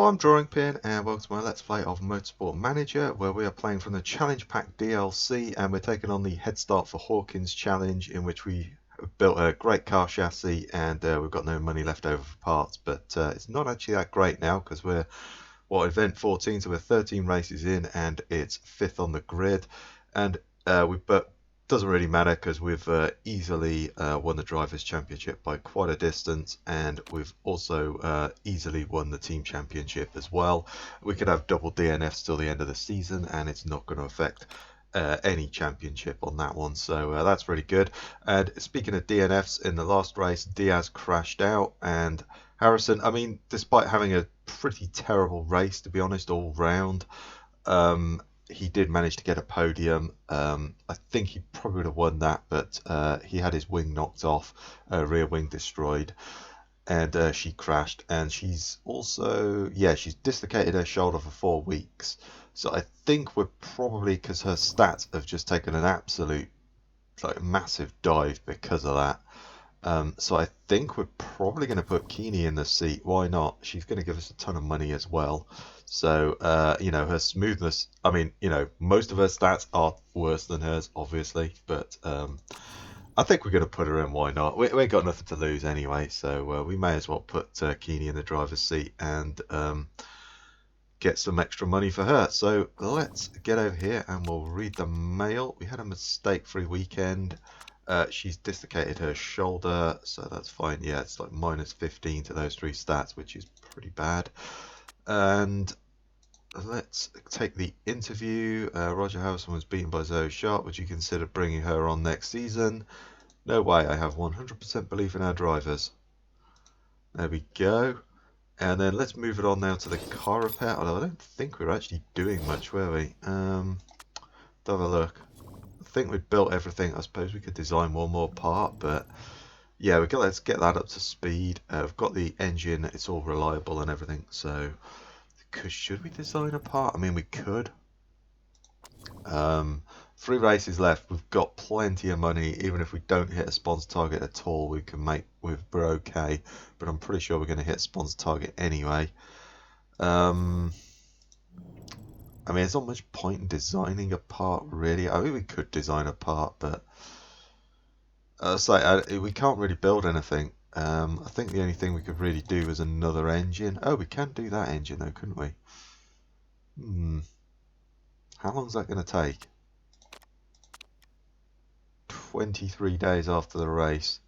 Hello, I'm Drawing Pin and welcome to my Let's Play of Motorsport Manager, where we are playing from the Challenge Pack DLC and we're taking on the Head Start for Hawkins challenge, in which we built a great car chassis and we've got no money left over for parts, but it's not actually that great now because we're event 14, so we're 13 races in and it's 5th on the grid, and but doesn't really matter because we've easily won the Drivers' Championship by quite a distance, and we've also easily won the Team Championship as well. We could have double DNFs till the end of the season and it's not going to affect any championship on that one, so that's really good. And speaking of DNFs, in the last race Diaz crashed out, and Harrison, I mean, despite having a pretty terrible race to be honest all round, he did manage to get a podium. I think he probably would have won that, but he had his wing knocked off, rear wing destroyed, and she crashed. And she's also, yeah, she's dislocated her shoulder for 4 weeks. So I think we're probably, because her stats have just taken an absolute, like, massive dive because of that. So I think we're probably going to put Kinney in the seat. Why not? She's going to give us a ton of money as well. So, you know, her smoothness, I mean, you know, most of her stats are worse than hers, obviously. But I think we're going to put her in. Why not? We ain't got nothing to lose anyway. So we may as well put Kinney in the driver's seat and get some extra money for her. So let's get over here and we'll read the mail. We had a mistake-free weekend. She's dislocated her shoulder, so that's fine. Yeah, it's like -15 to those 3 stats, which is pretty bad. And let's take the interview. Roger Harrison was beaten by Zoe Sharp. Would you consider bringing her on next season? No way. I have 100% belief in our drivers. There we go. And then let's move it on now to the car repair. Although I don't think we were actually doing much, were we? Let's have a look. I think we've built everything. I suppose we could design one more part, but yeah, let's get that up to speed. We've got the engine, it's all reliable and everything, so should we design a part? I mean, we could. 3 races left. We've got plenty of money. Even if we don't hit a sponsor target at all, we're okay, but I'm pretty sure we're going to hit sponsor target anyway. I mean, there's not much point in designing a part, really. I mean, we could design a part, but we can't really build anything. I think the only thing we could really do is another engine. Oh, we can do that engine, though, couldn't we? How long is that going to take? 23 days after the race.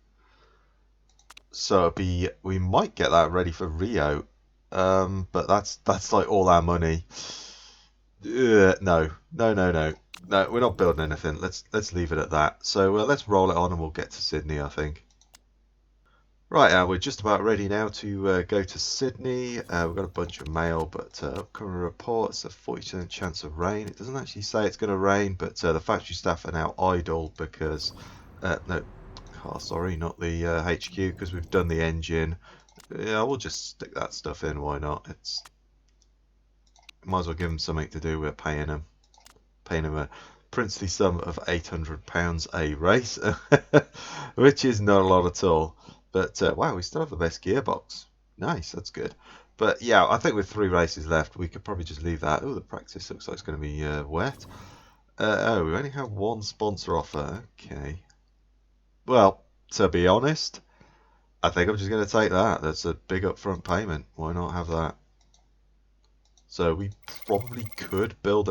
So we might get that ready for Rio, but that's like all our money. No, we're not building anything. Let's leave it at that. So let's roll it on and we'll get to Sydney, I think. Right, we're just about ready now to go to Sydney. We've got a bunch of mail, but upcoming reports, a 40% chance of rain. It doesn't actually say it's going to rain, but the factory staff are now idle because sorry, not the HQ, because we've done the engine. Yeah, we'll just stick that stuff in. Why not? Might as well give them something to do. We're paying them a princely sum of £800 a race, which is not a lot at all. But wow, we still have the best gearbox. Nice, that's good. But yeah, I think with 3 races left, we could probably just leave that. Oh, the practice looks like it's going to be wet. Oh, we only have 1 sponsor offer. Okay. Well, to be honest, I think I'm just going to take that. That's a big upfront payment. Why not have that? So we probably could build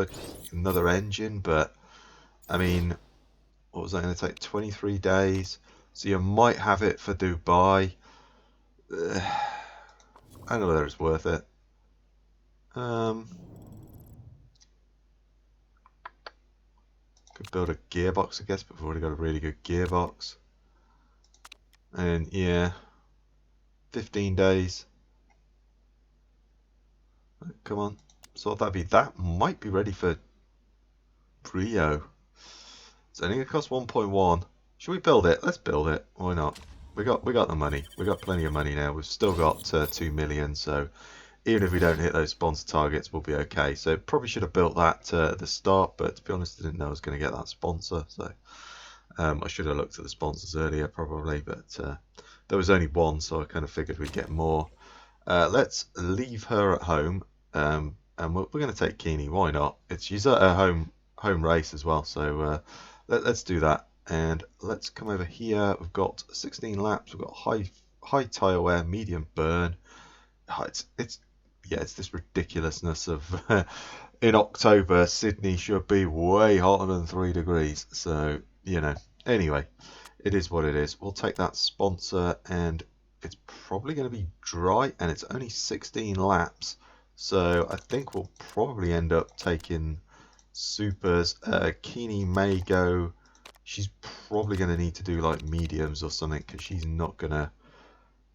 another engine, but I mean, what was that going to take? 23 days. So you might have it for Dubai. I don't know whether it's worth it. Could build a gearbox, I guess, but we've already got a really good gearbox. And yeah, 15 days. Come on, so that might be ready for Rio. It's only gonna cost 1.1. Should we build it? Let's build it. Why not? We got the money. We got plenty of money now. We've still got 2 million. So even if we don't hit those sponsor targets, we'll be okay. So probably should have built that at the start, but to be honest, I didn't know I was going to get that sponsor. So I should have looked at the sponsors earlier probably, but there was only 1, so I kind of figured we'd get more. Let's leave her at home, and we're going to take Kinney. Why not? She's at her home race as well, so let's do that. And let's come over here. We've got 16 laps. We've got high tire wear, medium burn. It's yeah, it's this ridiculousness of in October, Sydney should be way hotter than 3 degrees. So, you know, anyway, it is what it is. We'll take that sponsor, and it's probably going to be dry, and it's only 16 laps. So I think we'll probably end up taking supers. Kinney may go. She's probably going to need to do like mediums or something, because she's not going to.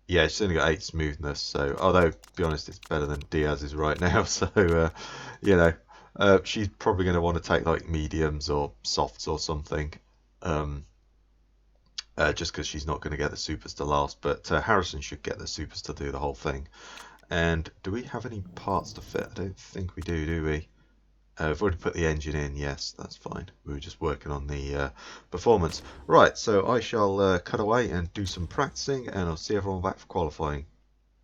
Yeah, she's only got 8 smoothness, so although to be honest, it's better than Diaz's right now. So you know, she's probably going to want to take like mediums or softs or something, just because she's not going to get the supers to last. But Harrison should get the supers to do the whole thing. And do we have any parts to fit? I don't think we do we? We've already put the engine in, yes, that's fine. We were just working on the performance. Right, so I shall cut away and do some practicing, and I'll see everyone back for qualifying.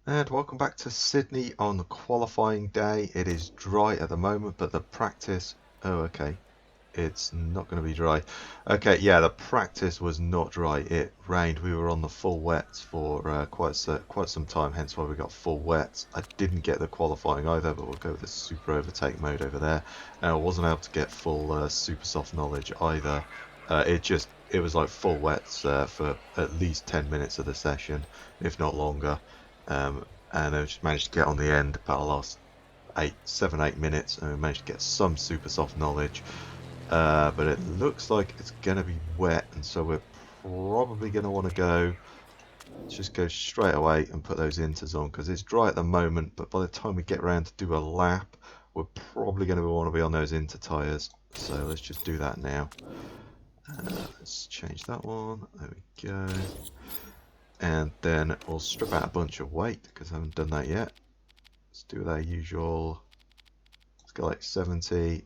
And welcome back to Sydney on the qualifying day. It is dry at the moment, but the practice... Oh, okay. It's not going to be dry. Okay, yeah, the practice was not dry. It rained. We were on the full wets for quite some time, hence why we got full wets. I didn't get the qualifying either, but we'll go with the super overtake mode over there. And I wasn't able to get full super soft knowledge either. It was like full wets for at least 10 minutes of the session, if not longer. And I just managed to get on the end about the last 7-8 minutes, and we managed to get some super soft knowledge. But it looks like it's going to be wet, and so we're probably going to want to go. Let's just go straight away and put those inters on, because it's dry at the moment, but by the time we get around to do a lap, we're probably going to want to be on those inter tyres. So let's just do that now. Let's change that one. There we go. And then we'll strip out a bunch of weight, because I haven't done that yet. Let's do our usual. Let's go like 70.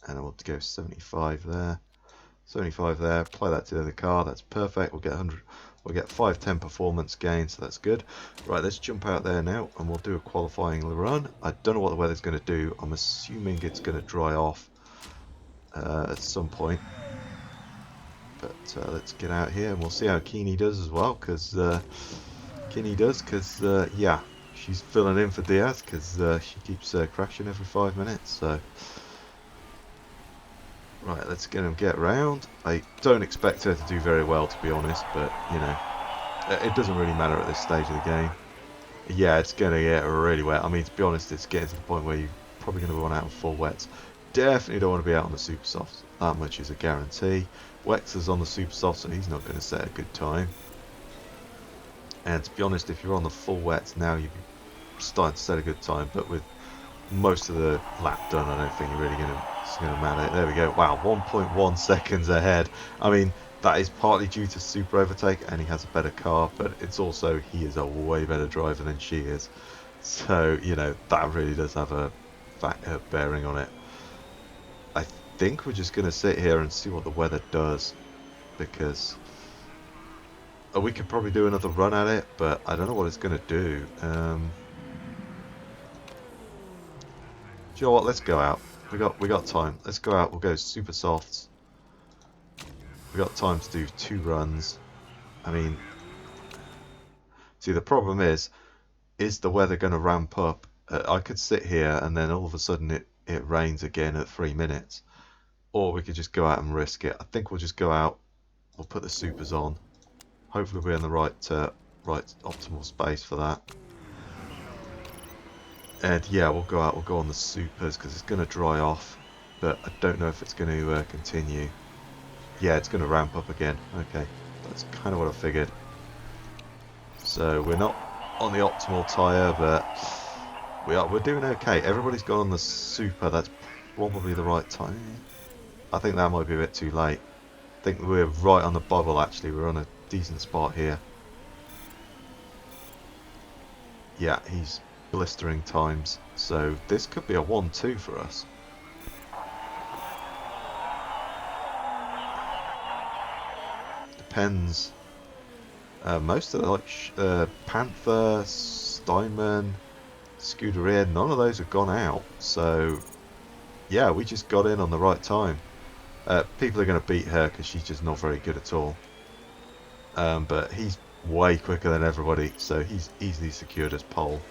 And I want to go 75 there, 75 there. Apply that to the car. That's perfect. We'll get 100. We'll get 510 performance gain, so that's good. Right, let's jump out there now, and we'll do a qualifying run. I don't know what the weather's going to do. I'm assuming it's going to dry off at some point. But let's get out here, and we'll see how Kinney does as well, because yeah, she's filling in for Diaz, because she keeps crashing every 5 minutes. So. Right, let's get round. I don't expect her to do very well, to be honest, but, you know, it doesn't really matter at this stage of the game. Yeah, it's going to get really wet. I mean, to be honest, it's getting to the point where you're probably going to want out on full wets. Definitely don't want to be out on the super softs. That much is a guarantee. Wex is on the super soft, so he's not going to set a good time. And to be honest, if you're on the full wets now, you're starting to set a good time, but with most of the lap done, I don't think you're really going to matter. There we go. Wow, 1.1 seconds ahead. I mean, that is partly due to super overtake, and he has a better car, but it's also he is a way better driver than she is. So, you know, that really does have a bearing on it. I think we're just going to sit here and see what the weather does, because we could probably do another run at it, but I don't know what it's going to do. Do you know what? Let's go out. We got time. Let's go out. We'll go super softs. We got time to do 2 runs. I mean, see, the problem is the weather going to ramp up? I could sit here and then all of a sudden it rains again at 3 minutes, or we could just go out and risk it. I think we'll just go out. We'll put the supers on. Hopefully we're in the right optimal space for that. And yeah, we'll go out, we'll go on the supers, because it's going to dry off, but I don't know if it's going to continue. Yeah, it's going to ramp up again. Okay, that's kind of what I figured. So we're not on the optimal tyre, but we're doing okay. Everybody's gone on the super. That's probably the right time. I think that might be a bit too late. I think we're right on the bubble, actually. We're on a decent spot here. Yeah, he's blistering times, so this could be a 1-2 for us. Depends. Most of the Panther, Steinman, Scuderia, none of those have gone out. So, yeah, we just got in on the right time. People are going to beat her because she's just not very good at all. But he's way quicker than everybody, so he's easily secured as pole.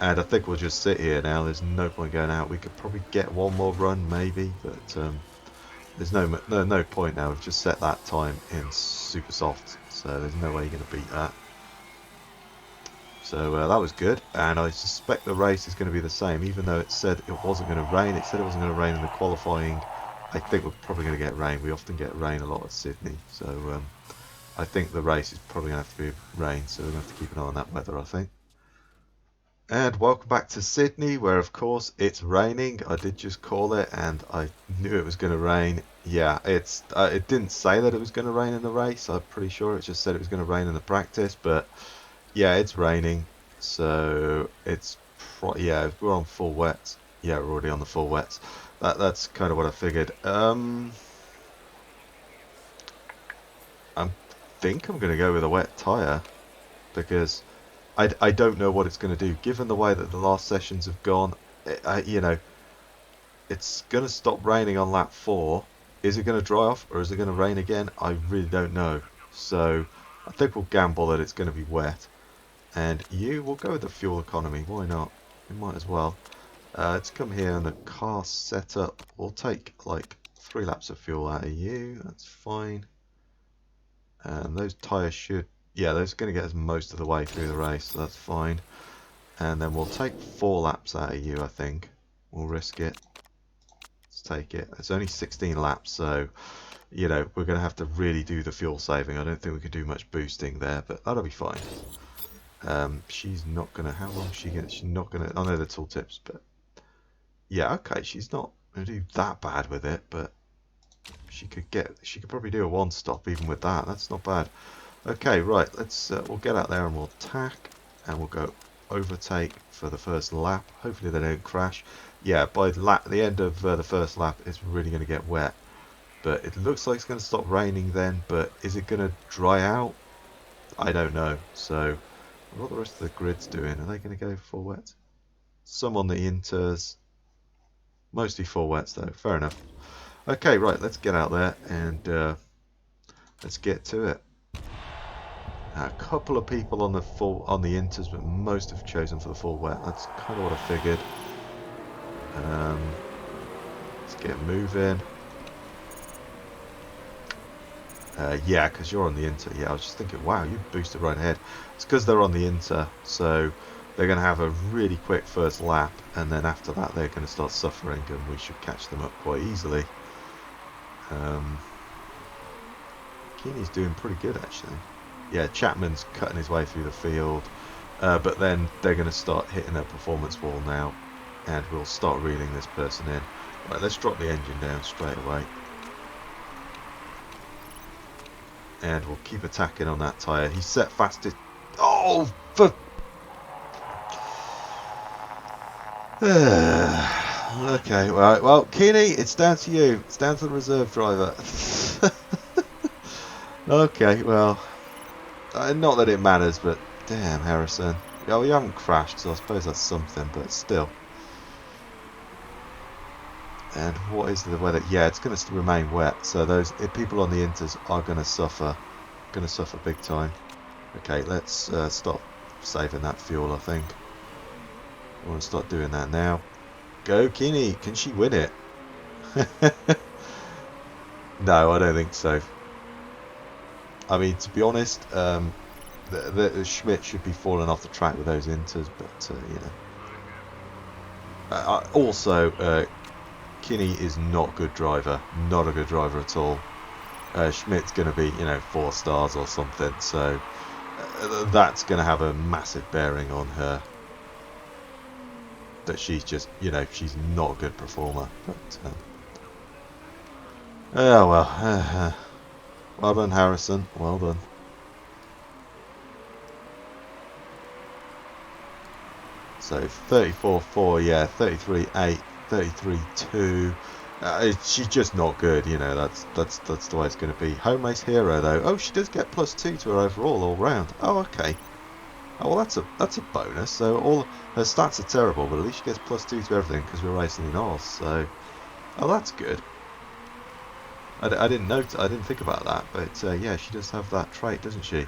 And I think we'll just sit here now. There's no point going out. We could probably get one more run, maybe, but there's no point now. We've just set that time in super soft, so there's no way you're going to beat that. So that was good, and I suspect the race is going to be the same. Even though it said it wasn't going to rain, it said it wasn't going to rain in the qualifying. I think we're probably going to get rain. We often get rain a lot at Sydney, so I think the race is probably going to have to be rain, so we're going to have to keep an eye on that weather, I think. And welcome back to Sydney, where of course it's raining. I did just call it, and I knew it was going to rain. Yeah, it didn't say that it was going to rain in the race. I'm pretty sure it just said it was going to rain in the practice, but yeah, it's raining. So it's yeah, we're on full wets. Yeah, we're already on the full wets. That's kind of what I figured. I think I'm going to go with a wet tyre because I don't know what it's going to do. Given the way that the last sessions have gone, you know, it's going to stop raining on lap 4. Is it going to dry off or is it going to rain again? I really don't know. So I think we'll gamble that it's going to be wet. And we'll go with the fuel economy. Why not? We might as well. Let's come here and the car setup. We'll take like 3 laps of fuel out of you. That's fine. And those tyres should... Yeah, those are going to get us most of the way through the race, so that's fine. And then we'll take 4 laps out of you, I think. We'll risk it. Let's take it. It's only 16 laps, so, you know, we're going to have to really do the fuel saving. I don't think we can do much boosting there, but that'll be fine. She's not going to... How long is she going to... She's not going to... I know the tooltips, but... Yeah, okay, she's not going to do that bad with it, but... She could probably do a 1-stop even with that. That's not bad. Okay, right, let's we'll get out there and we'll tack and we'll go overtake for the first lap. Hopefully they don't crash. Yeah, by the end of the first lap it's really going to get wet, but it looks like it's going to stop raining then. But is it going to dry out? I don't know. So what are the rest of the grids doing? Are they going to go full wet? Some on the inters, mostly full wets though. Fair enough. Okay, right, let's get out there and let's get to it. A couple of people on the inters, but most have chosen for the full wet. That's kind of what I figured. Let's get moving. Yeah, because you're on the inter. Yeah, I was just thinking, wow, you boosted right ahead. It's because they're on the inter, so they're going to have a really quick first lap, and then after that they're going to start suffering, and we should catch them up quite easily. Kinney's doing pretty good actually. Yeah, Chapman's cutting his way through the field, but then they're going to start hitting their performance wall now, and we'll start reeling this person in. Right, let's drop the engine down straight away, and we'll keep attacking on that tyre. He's set fastest. Oh, for... Okay, right. Well, Kinney, it's down to you. It's down to the reserve driver. Okay, well, not that it matters, but damn, Harrison. Oh, you haven't crashed, so I suppose that's something, but still. And what is the weather? Yeah, it's going to remain wet, so those people on the inters are going to suffer. Going to suffer big time. Okay, let's stop saving that fuel, I think. I want to start doing that now. Go, Kinney. Can she win it? No, I don't think so. I mean, to be honest, the Schmidt should be falling off the track with those inters, but you know. Also, Kinney is not a good driver, not a good driver at all. Schmidt's going to be, you know, 4 stars or something, so that's going to have a massive bearing on her. That she's just, you know, she's not a good performer. But oh well. Well done, Harrison. Well done. So 34.4, yeah, 33.8, 33.2. She's just not good, you know. That's the way it's going to be. Home race hero though. Oh, she does get +2 to her overall all round. Oh, okay. Oh, well, that's a bonus. So all her stats are terrible, but at least she gets +2 to everything because we're racing in Oz. So, oh, that's good. I didn't note. I didn't think about that, but yeah, she does have that trait, doesn't she?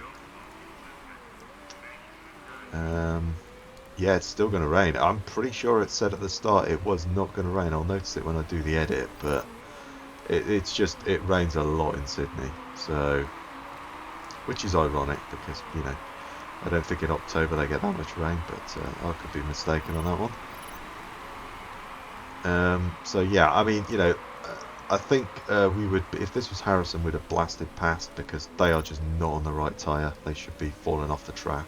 Yeah, it's still going to rain. I'm pretty sure it said at the start it was not going to rain. I'll notice it when I do the edit, but it's just, it rains a lot in Sydney, so, which is ironic because, you know, I don't think in October they get that much rain, but I could be mistaken on that one. So yeah, I mean, you know, I think we would, if this was Harrison, we'd have blasted past because they are just not on the right tyre. They should be falling off the track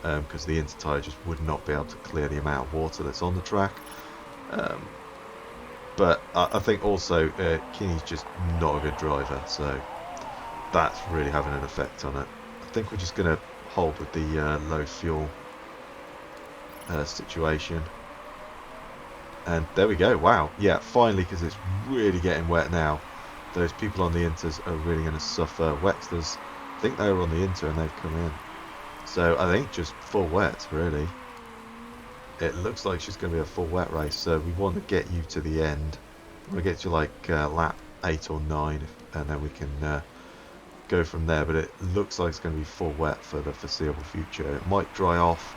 because the inter tyre just would not be able to clear the amount of water that's on the track. But I think also Kinney's just not a good driver, so that's really having an effect on it. I think we're just going to hold with the low fuel situation. And there we go. Wow. Yeah, finally, because it's really getting wet now. Those people on the inters are really going to suffer. Wexler's, I think they were on the inter and they've come in. So I think just full wet, really. It looks like she's going to be a full wet race. So we want to get you to the end. We'll get to like lap 8 or 9, and then we can go from there. But it looks like it's going to be full wet for the foreseeable future. It might dry off.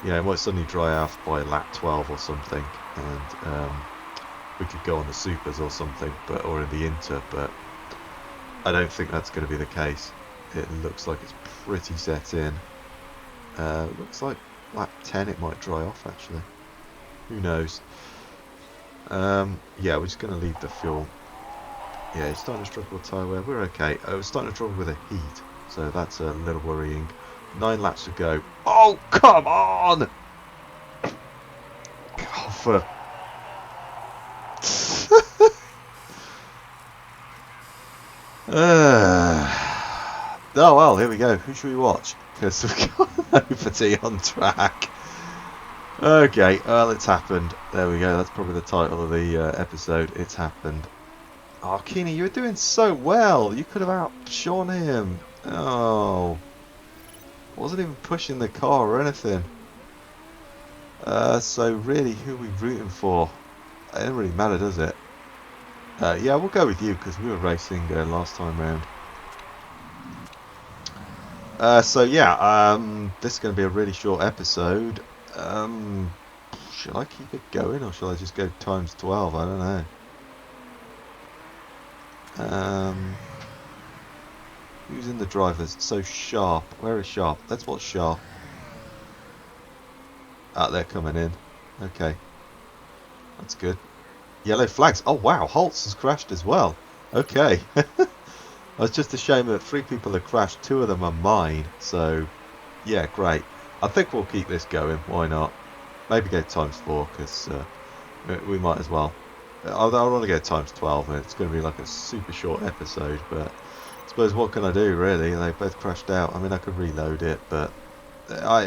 You know, it might suddenly dry off by lap 12 or something, and we could go on the supers or something, but or in the inter, but I don't think that's going to be the case. It looks like it's pretty set in. Looks like lap 10 it might dry off actually. Who knows? Yeah, we're just going to leave the fuel. Yeah, it's starting to struggle with tyre wear. We're okay. We're starting to struggle with the heat, so that's a little worrying. 9 laps to go. Oh, come on! God, for... Oh well, here we go. Who should we watch? Because we've got nobody on track. Okay, well, it's happened. There we go. That's probably the title of the episode. It's happened. Oh, Kinney, you were doing so well. You could have outshone him. Oh. Wasn't even pushing the car or anything. So really, who are we rooting for? It doesn't really matter, does it? Yeah, we'll go with you because we were racing last time round. So yeah, this is going to be a really short episode. Shall I keep it going or shall I just go times 12? I don't know. Who's in the drivers? So Sharp. Where is Sharp? Let's watch Sharp. Ah, they're coming in. Okay. That's good. Yellow flags. Oh wow, Holtz has crashed as well. Okay. It's just a shame that 3 people have crashed. 2 of them are mine. So, yeah, great. I think we'll keep this going. Why not? Maybe go times 4 because we might as well. I want to go times 12 and it's going to be like a super short episode, but I suppose what can I do really? They both crashed out. I mean, I could reload it, but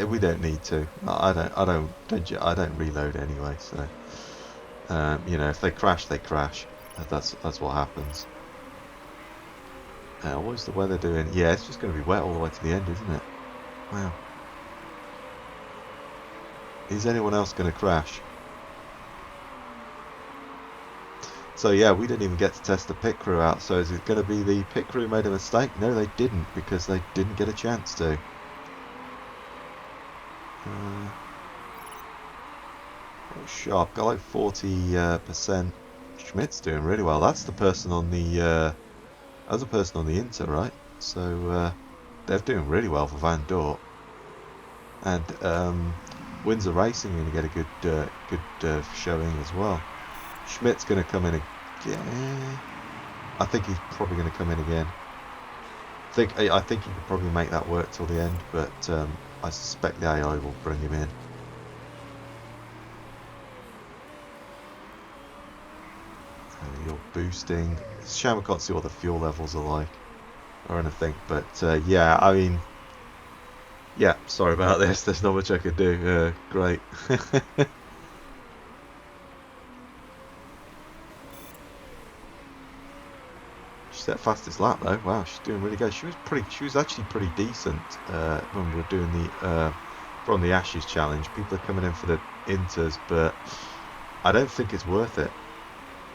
we don't need to. I don't reload anyway. So you know, if they crash, they crash. That's what happens. What's the weather doing? Yeah, it's just going to be wet all the way to the end, isn't it? Wow. Is anyone else going to crash? So yeah, we didn't even get to test the pit crew out. So is it going to be the pit crew made a mistake? No, they didn't because they didn't get a chance to. Sharp got like 40%. Schmidt's doing really well. That's the person on the as a person on the Inter, right? So they're doing really well for Van Dort. And Windsor Racing going to get a good showing as well. Schmidt's going to come in again. I think he's probably going to come in again. I think he could probably make that work till the end, but I suspect the AI will bring him in. You're boosting. It's a shame I can't see what the fuel levels are like or anything, but yeah, I mean, yeah, sorry about this. There's not much I could do. Great. She set fastest lap though. Wow, she's doing really good. She was actually pretty decent when we were doing the from the Ashes challenge. People are coming in for the inters, but I don't think it's worth it.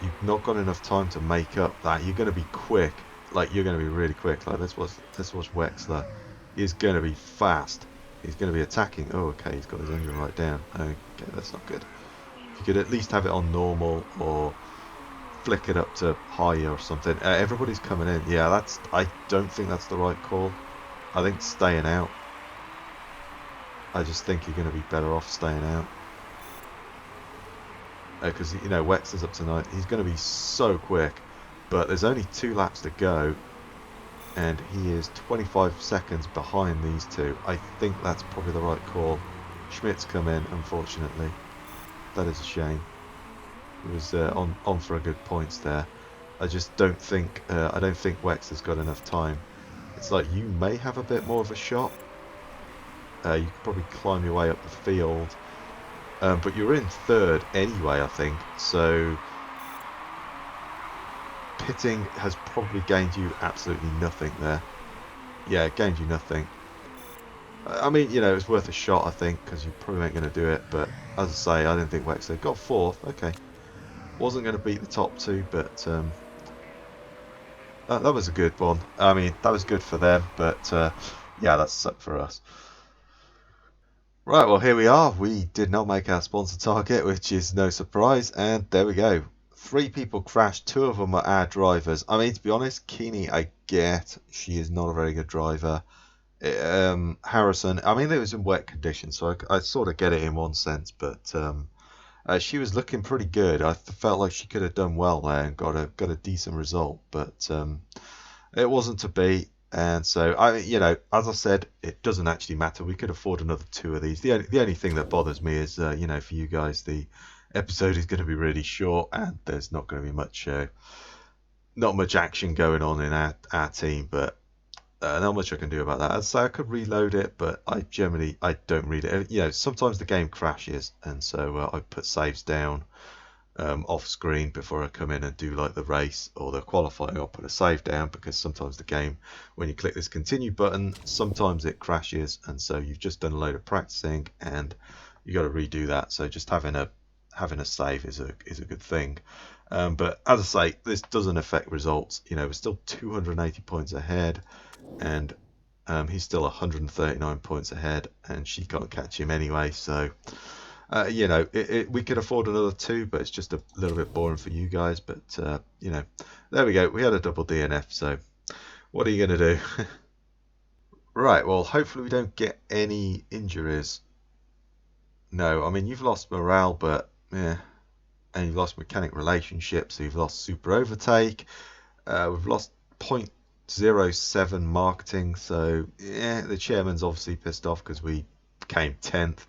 You've not got enough time to make up that. You're going to be quick. Like, you're going to be really quick. Like, this was Wexler. He's going to be fast. He's going to be attacking. Oh, okay, he's got his engine right down. Okay, that's not good. If you could at least have it on normal or flick it up to higher or something. Everybody's coming in. Yeah, I don't think that's the right call. I think staying out. I just think you're going to be better off staying out. Because, you know, Wexler's up tonight. He's going to be so quick. But there's only 2 laps to go. And he is 25 seconds behind these two. I think that's probably the right call. Schmidt's come in, unfortunately. That is a shame. He was on for a good points there. I just don't think Wex has got enough time. It's like you may have a bit more of a shot. You could probably climb your way up the field, but you're in third anyway, I think. So pitting has probably gained you absolutely nothing there. Yeah, it gained you nothing. I mean, you know, it's worth a shot, I think, because you probably ain't going to do it. But as I say, I didn't think Wexler got 4th. Okay. Wasn't going to beat the top 2, but that was a good one. I mean, that was good for them, but yeah, that sucked for us. Right, well, here we are. We did not make our sponsor target, which is no surprise, and there we go. 3 people crashed, 2 of them were our drivers. I mean, to be honest, Kinney, I get she is not a very good driver. Harrison, I mean, it was in wet conditions, so I sort of get it in one sense, but she was looking pretty good. I felt like she could have done well there and got a decent result, but it wasn't to be. And so, you know, as I said, it doesn't actually matter. We could afford another 2 of these. The only thing that bothers me is, you know, for you guys, the episode is going to be really short, and there's not going to be not much action going on in our team. But not much I can do about that. I'd say I could reload it, but I don't read it. You know, sometimes the game crashes, and so I put saves down off screen before I come in and do like the race or the qualifying. I'll put a save down because sometimes the game, when you click this continue button, sometimes it crashes, and so you've just done a load of practicing and you got to redo that. So just having a save is a good thing. But as I say, this doesn't affect results. You know, we're still 280 points ahead, and he's still 139 points ahead, and she can't catch him anyway. So you know, we could afford another 2, but it's just a little bit boring for you guys. But you know, there we go. We had a double DNF. So what are you going to do? Right. Well, hopefully we don't get any injuries. No, I mean, you've lost morale, but yeah. And you've lost mechanic relationships, so you've lost super overtake. We've lost 0.07 marketing, so yeah, the chairman's obviously pissed off because we came 10th.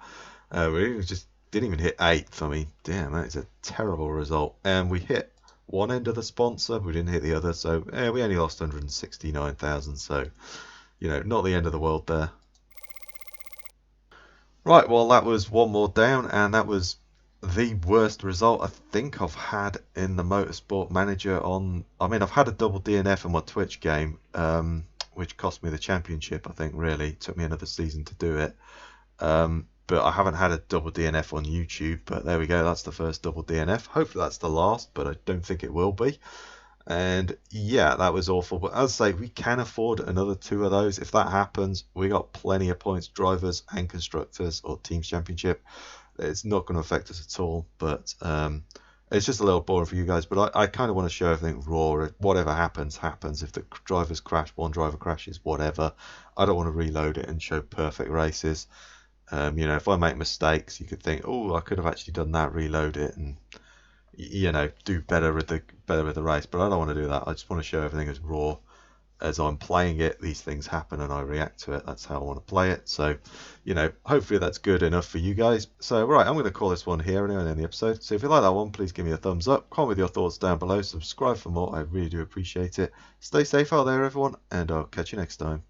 We just didn't even hit 8th. I mean, damn, that is a terrible result. And we hit one end of the sponsor, we didn't hit the other, so yeah, we only lost 169,000. So, you know, not the end of the world there. Right, well, that was one more down, and that was the worst result I think I've had in the Motorsport Manager on. I mean, I've had a double DNF in my Twitch game, which cost me the championship, I think, really. It took me another season to do it. But I haven't had a double DNF on YouTube, but there we go. That's the first double DNF. Hopefully that's the last, but I don't think it will be. And yeah, that was awful. But as I say, we can afford another 2 of those. If that happens, we got plenty of points, drivers and constructors or teams championship. It's not going to affect us at all, but it's just a little boring for you guys. But I kind of want to show everything raw. Whatever happens, happens. If the drivers crash, one driver crashes, whatever. I don't want to reload it and show perfect races. You know, if I make mistakes, you could think, oh, I could have actually done that, reload it, and you know, do better with the race. But I don't want to do that. I just want to show everything as raw as I'm playing it. These things happen and I react to it. That's how I want to play it. So, you know, hopefully that's good enough for you guys. So, right, I'm going to call this one here anyway in the episode. So if you like that one, please give me a thumbs up. Comment with your thoughts down below. Subscribe for more. I really do appreciate it. Stay safe out there, everyone, and I'll catch you next time.